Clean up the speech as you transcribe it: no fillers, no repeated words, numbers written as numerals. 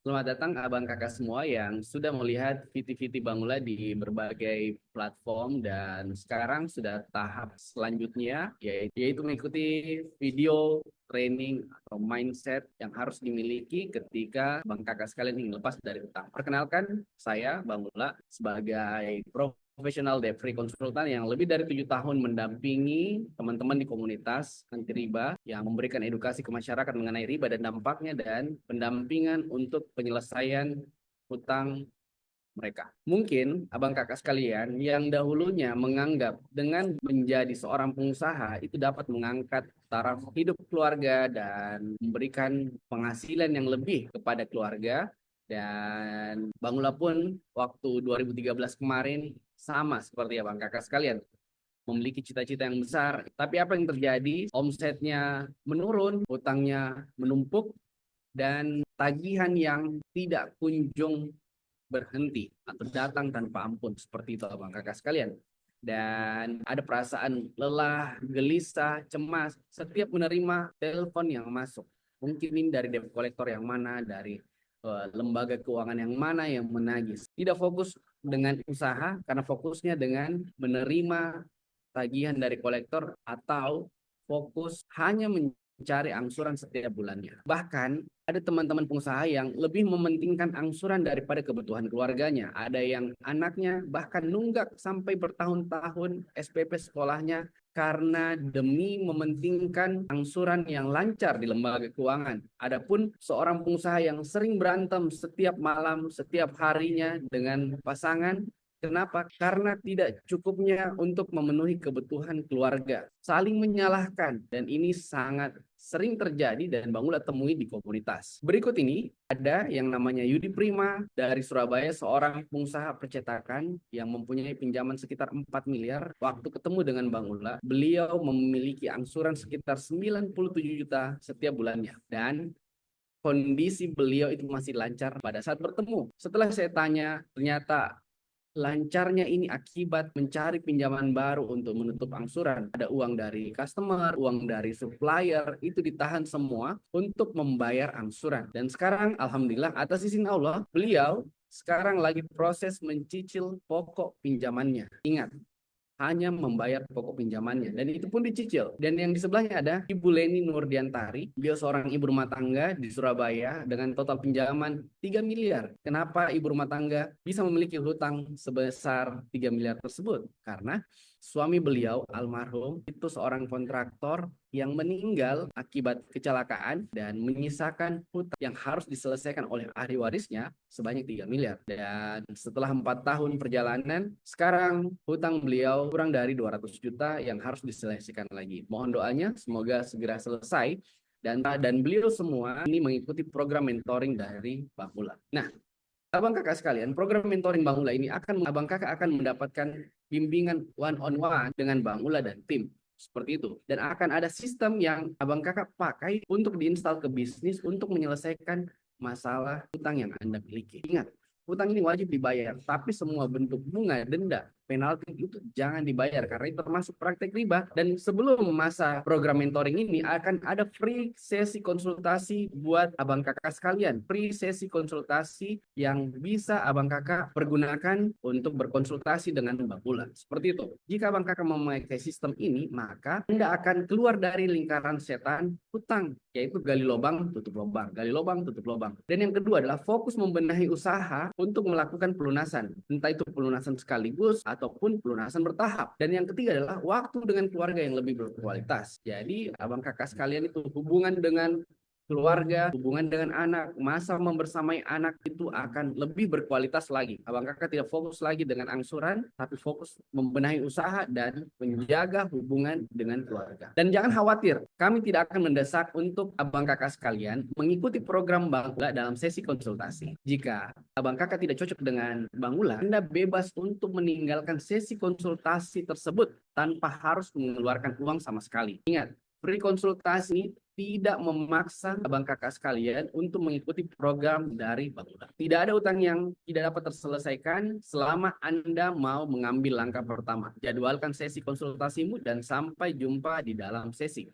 Selamat datang abang kakak semua yang sudah melihat VT-VT Bangula di berbagai platform dan sekarang sudah tahap selanjutnya yaitu mengikuti video training atau mindset yang harus dimiliki ketika abang kakak sekalian ingin lepas dari hutang. Perkenalkan saya Bangula sebagai profesional debt free konsultan yang lebih dari 7 tahun mendampingi teman-teman di komunitas anti riba yang memberikan edukasi ke masyarakat mengenai riba dan dampaknya dan pendampingan untuk penyelesaian hutang mereka. Mungkin abang kakak sekalian yang dahulunya menganggap dengan menjadi seorang pengusaha itu dapat mengangkat taraf hidup keluarga dan memberikan penghasilan yang lebih kepada keluarga. Dan Bangula pun waktu 2013 kemarin sama seperti abang kakak sekalian memiliki cita-cita yang besar. Tapi apa yang terjadi? Omsetnya menurun, hutangnya menumpuk, dan tagihan yang tidak kunjung berhenti atau datang tanpa ampun seperti itu abang kakak sekalian. Dan ada perasaan lelah, gelisah, cemas setiap menerima telepon yang masuk. Mungkin ini dari debt collector yang mana, dari lembaga keuangan yang mana yang menagih. Tidak fokus dengan usaha karena fokusnya dengan menerima tagihan dari kolektor atau fokus hanya mencari angsuran setiap bulannya. Bahkan ada teman-teman pengusaha yang lebih mementingkan angsuran daripada kebutuhan keluarganya. Ada yang anaknya bahkan nunggak sampai bertahun-tahun SPP sekolahnya karena demi mementingkan angsuran yang lancar di lembaga keuangan. Adapun seorang pengusaha yang sering berantem setiap malam, setiap harinya dengan pasangan. Kenapa? Karena tidak cukupnya untuk memenuhi kebutuhan keluarga. Saling menyalahkan dan ini sangat sering terjadi dan Bangula temui di komunitas. Berikut ini ada yang namanya Yudi Prima dari Surabaya, seorang pengusaha percetakan yang mempunyai pinjaman sekitar 4 miliar. Waktu ketemu dengan Bangula, beliau memiliki angsuran sekitar 97 juta setiap bulannya. Dan kondisi beliau itu masih lancar pada saat bertemu. Setelah saya tanya, ternyata lancarnya ini akibat mencari pinjaman baru untuk menutup angsuran. Ada uang dari customer, uang dari supplier, itu ditahan semua untuk membayar angsuran. Dan sekarang Alhamdulillah atas izin Allah, beliau sekarang lagi proses mencicil pokok pinjamannya. Ingat, hanya membayar pokok pinjamannya dan itu pun dicicil. Dan yang di sebelahnya ada Ibu Leni Nurdiantari, dia seorang ibu rumah tangga di Surabaya dengan total pinjaman 3 miliar. Kenapa ibu rumah tangga bisa memiliki hutang sebesar 3 miliar tersebut? Karena suami beliau almarhum itu seorang kontraktor yang meninggal akibat kecelakaan dan menyisakan hutang yang harus diselesaikan oleh ahli warisnya sebanyak 3 miliar. Dan setelah 4 tahun perjalanan, sekarang hutang beliau kurang dari 200 juta yang harus diselesaikan lagi. Mohon doanya semoga segera selesai dan beliau semua ini mengikuti program mentoring dari Bangula. Nah, abang kakak sekalian, program mentoring Bangula ini abang kakak akan mendapatkan bimbingan one on one dengan Bangula dan tim. Seperti itu. Dan akan ada sistem yang abang kakak pakai untuk diinstal ke bisnis untuk menyelesaikan masalah hutang yang Anda miliki. Ingat, hutang ini wajib dibayar, tapi semua bentuk bunga, denda, penalti itu jangan dibayar karena itu termasuk praktek riba. Dan sebelum masa program mentoring ini akan ada free sesi konsultasi buat abang kakak sekalian. Free sesi konsultasi yang bisa abang kakak pergunakan untuk berkonsultasi dengan Bang Bulan. Seperti itu. Jika abang kakak memakai sistem ini, maka Anda akan keluar dari lingkaran setan hutang, yaitu gali lubang, tutup lubang, gali lubang, tutup lubang. Dan yang kedua adalah fokus membenahi usaha untuk melakukan pelunasan. Entah itu pelunasan sekaligus ataupun pelunasan bertahap. Dan yang ketiga adalah waktu dengan keluarga yang lebih berkualitas. Jadi abang kakak sekalian itu hubungan dengan keluarga, hubungan dengan anak, masa membersamai anak itu akan lebih berkualitas lagi. Abang kakak tidak fokus lagi dengan angsuran, tapi fokus membenahi usaha dan menjaga hubungan dengan keluarga. Dan jangan khawatir, kami tidak akan mendesak untuk abang kakak sekalian mengikuti program Bang Ula dalam sesi konsultasi. Jika abang kakak tidak cocok dengan Bang Ula, Anda bebas untuk meninggalkan sesi konsultasi tersebut tanpa harus mengeluarkan uang sama sekali. Ingat, free konsultasi tidak memaksa abang kakak sekalian untuk mengikuti program dari Bang Ula. Tidak ada utang yang tidak dapat terselesaikan selama Anda mau mengambil langkah pertama. Jadwalkan sesi konsultasimu dan sampai jumpa di dalam sesi.